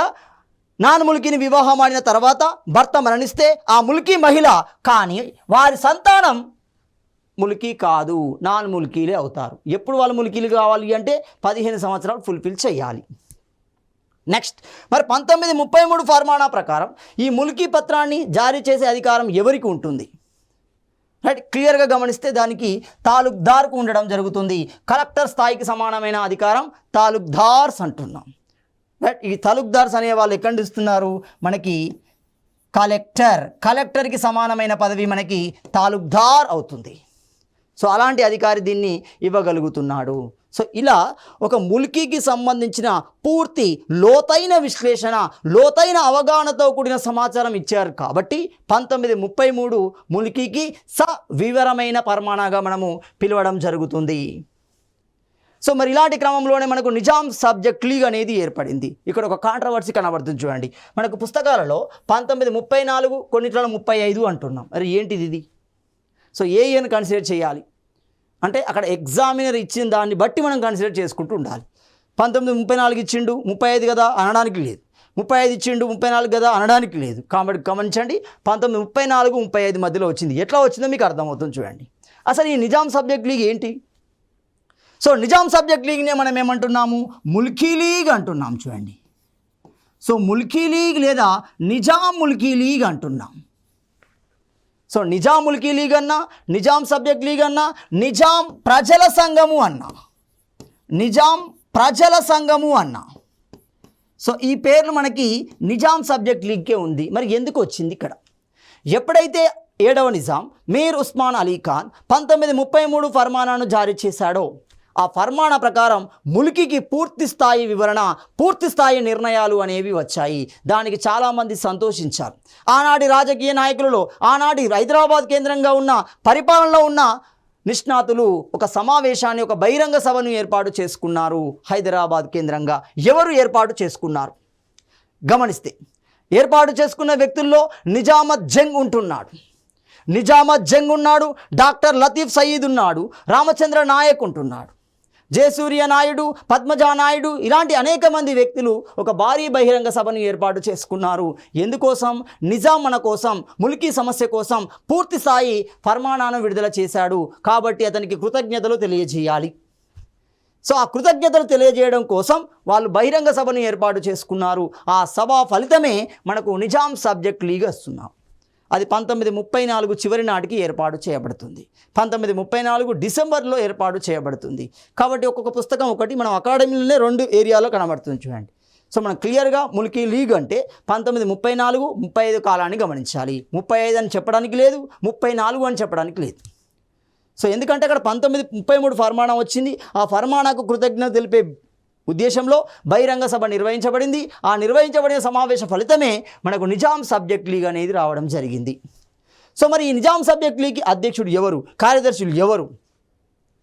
నాన్ ములికిని వివాహం ఆడిన తర్వాత భర్త మరణిస్తే ఆ ములికీ మహిళ, కానీ వారి సంతానం ములికీ కాదు, నాన్ ములికీలే అవుతారు. ఎప్పుడు వాళ్ళు ములికీలు కావాలి అంటే 15 సంవత్సరాలు ఫుల్ఫిల్ చేయాలి. నెక్స్ట్, మరి 1933 ఫర్మానా ప్రకారం ఈ ములికీ పత్రాన్ని జారీ చేసే అధికారం ఎవరికి ఉంటుంది? రైట్, క్లియర్గా గమనిస్తే దానికి తాలూక్దార్కు ఉండడం జరుగుతుంది. కలెక్టర్ స్థాయికి సమానమైన అధికారం తాలూక్దార్స్ అంటున్నాం. రైట్, ఈ తాలూక్దార్స్ అనే వాళ్ళు ఎక్కడ ఇస్తున్నారు? మనకి కలెక్టర్కి సమానమైన పదవి మనకి తాలూక్దార్ అవుతుంది. సో అలాంటి అధికారి దీన్ని ఇవ్వగలుగుతున్నాడు. సో ఇలా ఒక ములికీకి సంబంధించిన పూర్తి లోతైన విశ్లేషణ, లోతైన అవగాహనతో కూడిన సమాచారం ఇచ్చారు. కాబట్టి 1933 ములికీకి సవివరమైన ఫర్మానాగా మనము పిలవడం జరుగుతుంది. సో మరి ఇలాంటి క్రమంలోనే మనకు నిజాం సబ్జెక్ట్ లీగ్ అనేది ఏర్పడింది. ఇక్కడ ఒక కాంట్రవర్సీ కనబడుతుంది చూడండి. మనకు పుస్తకాలలో 1934, కొన్నిట్లలో 35 అంటున్నాం. మరి ఏంటిది ఇది? సో ఏని కన్సిడర్ చేయాలి అంటే అక్కడ ఎగ్జామినర్ ఇచ్చిన దాన్ని బట్టి మనం కన్సిడర్ చేసుకుంటూ ఉండాలి. 1934 ఇచ్చిండు, 35 కదా అనడానికి లేదు. 35 ఇచ్చిండు, 34 కదా అనడానికి లేదు. కాబట్టి గమనించండి, 1934, 35 మధ్యలో వచ్చింది. ఎట్లా వచ్చిందో మీకు అర్థమవుతుంది చూడండి. అసలు ఈ నిజాం సబ్జెక్ట్ లీగ్ ఏంటి? సో నిజాం సబ్జెక్ట్ లీగ్నే మనం ఏమంటున్నాము? ముల్కీ లీగ్ అంటున్నాం చూడండి. సో ముల్కీ లీగ్ లేదా నిజాం ముల్కీ లీగ్ అంటున్నాం. సో నిజాం ముల్కీ లీగ్ అన్నా, నిజాం సబ్జెక్ట్ లీగ్ అన్నా, నిజాం ప్రజల సంఘము అన్నా, నిజాం ప్రజల సంఘము అన్నా. సో ఈ పేర్లు మనకి నిజాం సబ్జెక్ట్ లీగ్కే ఉంది. మరి ఎందుకు వచ్చింది ఇక్కడ? ఎప్పుడైతే 7వ నిజాం మీర్ ఉస్మాన్ అలీ ఖాన్ 1933 ఫర్మానాను జారీ చేశాడో, ఆ ఫర్మానా ప్రకారం ముల్కీకి పూర్తి స్థాయి వివరణ, పూర్తి స్థాయి నిర్ణయాలు అనేవి వచ్చాయి. దానికి చాలామంది సంతోషించారు. ఆనాటి రాజకీయ నాయకులలో, ఆనాటి హైదరాబాద్ కేంద్రంగా ఉన్న పరిపాలనలో ఉన్న నిష్ణాతులు ఒక సమావేశాన్ని, ఒక బహిరంగ సభను ఏర్పాటు చేసుకున్నారు. హైదరాబాద్ కేంద్రంగా ఎవరు ఏర్పాటు చేసుకున్నారు గమనిస్తే, ఏర్పాటు చేసుకున్న వ్యక్తుల్లో నిజామత్ జంగ్ ఉంటున్నాడు, నిజామత్ జంగ్ ఉన్నాడు, డాక్టర్ లతీఫ్ సయీద్ ఉన్నాడు, రామచంద్ర నాయక్ ఉంటున్నాడు, జయసూర్య నాయుడు, పద్మజా నాయుడు, ఇలాంటి అనేక మంది వ్యక్తులు ఒక భారీ బహిరంగ సభను ఏర్పాటు చేసుకున్నారు. ఎందుకోసం? నిజాం మన కోసం, ముల్కీ సమస్య కోసం పూర్తి స్థాయి ఫర్మానాను విడుదల చేశాడు కాబట్టి అతనికి కృతజ్ఞతలు తెలియజేయాలి. సో ఆ కృతజ్ఞతలు తెలియజేయడం కోసం వాళ్ళు బహిరంగ సభను ఏర్పాటు చేసుకున్నారు. ఆ సభ ఫలితమే మనకు నిజాం సబ్జెక్ట్ లీగ్ వస్తున్నాం. అది 1934 చివరి నాటికి ఏర్పాటు చేయబడుతుంది. 1934 డిసెంబర్లో ఏర్పాటు చేయబడుతుంది. కాబట్టి ఒక్కొక్క పుస్తకం ఒకటి మనం అకాడమీలోనే 2 ఏరియాలో కనబడుతుంది చూడండి. సో మనం క్లియర్గా ముల్కీ లీగ్ అంటే 1934, 35 కాలాన్ని గమనించాలి. 35 అని చెప్పడానికి లేదు, 34 అని చెప్పడానికి లేదు. సో ఎందుకంటే అక్కడ 1933 ఫర్మానా వచ్చింది. ఆ ఫర్మానాకు కృతజ్ఞత తెలిపే ఉద్దేశంలో బహిరంగ సభ నిర్వహించబడింది. ఆ నిర్వహించబడిన సమావేశ ఫలితమే మనకు నిజాం సబ్జెక్ట్ లీగ్ అనేది రావడం జరిగింది. సో మరి ఈ నిజాం సబ్జెక్ట్ లీగ్కి అధ్యక్షుడు ఎవరు, కార్యదర్శులు ఎవరు,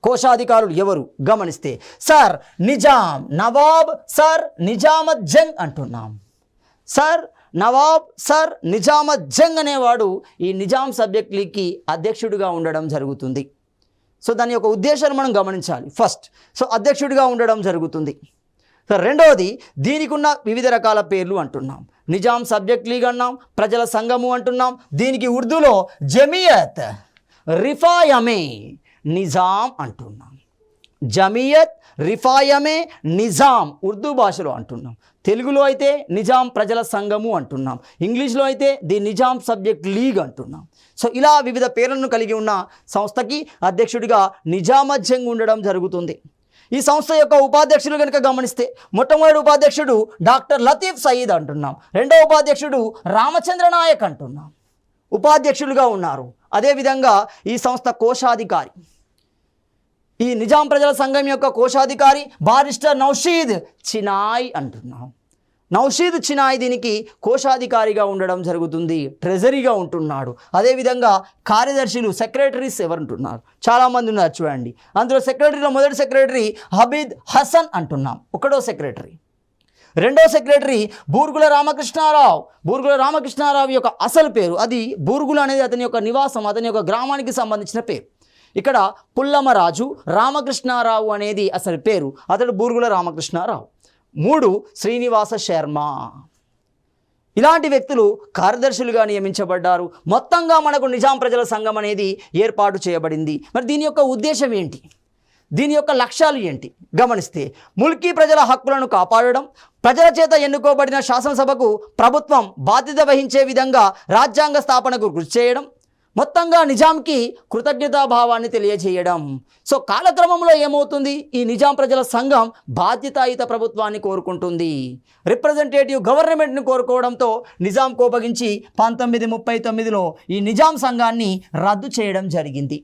కోశాధికారులు ఎవరు గమనిస్తే, సర్ నిజాం నవాబ్ సర్ నిజామత్ జంగ్ అంటున్నాం. సర్ నవాబ్ సర్ నిజామత్ జంగ్ అనేవాడు ఈ నిజాం సబ్జెక్ట్ లీగ్కి అధ్యక్షుడిగా ఉండడం జరుగుతుంది. సో దాని యొక్క ఉద్దేశాన్ని మనం గమనించాలి. ఫస్ట్, సో అధ్యక్షుడిగా ఉండడం జరుగుతుంది. సో రెండవది, దీనికి ఉన్న వివిధ రకాల పేర్లు అంటున్నాం. నిజాం సబ్జెక్ట్ లీగ్ అన్నాం, ప్రజల సంఘము అంటున్నాం. దీనికి ఉర్దూలో జమియత్ రిఫాయమే నిజాం అంటున్నాం. జమియత్ రిఫాయమే నిజాం ఉర్దూ భాషలో అంటున్నాం. తెలుగులో అయితే నిజాం ప్రజల సంఘము అంటున్నాం. ఇంగ్లీష్లో అయితే ది నిజాం సబ్జెక్ట్ లీగ్ అంటున్నాం. సో ఇలా వివిధ పేర్లను కలిగి ఉన్న సంస్థకి అధ్యక్షుడిగా నిజామత్ జంగ్ ఉండడం జరుగుతుంది. ఈ సంస్థ యొక్క ఉపాధ్యక్షులు కనుక గమనిస్తే, మొట్టమొదటి ఉపాధ్యక్షుడు డాక్టర్ లతీఫ్ సయీద్ అంటున్నాం, రెండవ ఉపాధ్యక్షుడు రామచంద్ర నాయక్ అంటున్నాం, ఉపాధ్యక్షులుగా ఉన్నారు. అదేవిధంగా ఈ సంస్థ కోశాధికారి, ఈ నిజాం ప్రజల సంఘం యొక్క కోశాధికారి బారిస్టర్ నౌషీద్ చినాయ్ అంటున్నాం. నౌషీద్ చినాయ్ దీనికి కోశాధికారిగా ఉండడం జరుగుతుంది, ట్రెజరీగా ఉంటున్నాడు. అదేవిధంగా కార్యదర్శులు సెక్రటరీస్ ఎవరుంటున్నారు, చాలామంది ఉన్నారు చూడండి. అందులో సెక్రటరీలో మొదటి సెక్రటరీ హబీద్ హసన్ అంటున్నాం, ఒకటో సెక్రటరీ. రెండో సెక్రటరీ బూర్గుల రామకృష్ణారావు. బూర్గుల రామకృష్ణారావు యొక్క అసలు పేరు, అది బూర్గుల అనేది అతని యొక్క నివాసం, అతని యొక్క గ్రామానికి సంబంధించిన పేరు. ఇక్కడ పుల్లమరాజు రామకృష్ణారావు అనేది అసలు పేరు, అతడు బూర్గుల రామకృష్ణారావు. 3 శ్రీనివాస శర్మ. ఇలాంటి వ్యక్తులు కార్యదర్శులుగా నియమించబడ్డారు. మొత్తంగా మనకు నిజాం ప్రజల సంఘం అనేది ఏర్పాటు చేయబడింది. మరి దీని యొక్క ఉద్దేశం ఏంటి, దీని యొక్క లక్ష్యాలు ఏంటి గమనిస్తే, ముల్కీ ప్రజల హక్కులను కాపాడడం, ప్రజల చేత ఎన్నుకోబడిన శాసనసభకు ప్రభుత్వం బాధ్యత వహించే విధంగా రాజ్యాంగ స్థాపనకు కృషి చేయడం, మొత్తంగా నిజాంకి కృతజ్ఞతాభావాన్ని తెలియజేయడం. సో కాలక్రమంలో ఏమవుతుంది, ఈ నిజాం ప్రజల సంఘం బాధ్యతాయుత ప్రభుత్వాన్ని కోరుకుంటుంది, రిప్రజెంటేటివ్ గవర్నమెంట్ని కోరుకోవడంతో నిజాం కోపగించి 1939లో ఈ నిజాం సంఘాన్ని రద్దు చేయడం జరిగింది.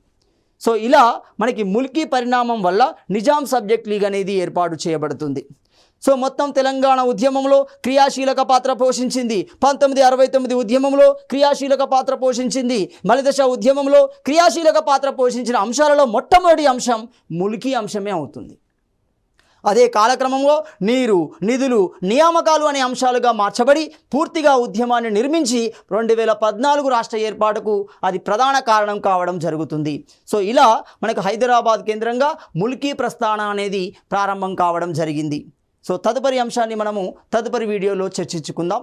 సో ఇలా మనకి ముల్కీ పరిణామం వల్ల నిజాం సబ్జెక్ట్ లీగ్ అనేది ఏర్పాటు చేయబడుతుంది. సో మొత్తం తెలంగాణ ఉద్యమంలో క్రియాశీలక పాత్ర పోషించింది. 1969 ఉద్యమంలో క్రియాశీలక పాత్ర పోషించింది. మలిదశ ఉద్యమంలో క్రియాశీలక పాత్ర పోషించిన అంశాలలో మొట్టమొదటి అంశం ముల్కీ అంశమే అవుతుంది. అదే కాలక్రమంలో నీరు, నిధులు, నియామకాలు అనే అంశాలుగా మార్చబడి పూర్తిగా ఉద్యమాన్ని నిర్మించి 2014 రాష్ట్ర ఏర్పాటుకు అది ప్రధాన కారణం కావడం జరుగుతుంది. సో ఇలా మనకు హైదరాబాద్ కేంద్రంగా ముల్కీ ప్రస్థానం అనేది ప్రారంభం కావడం జరిగింది. సో తదుపరి అంశాన్ని మనము తదుపరి వీడియోలో చర్చించుకుందాం.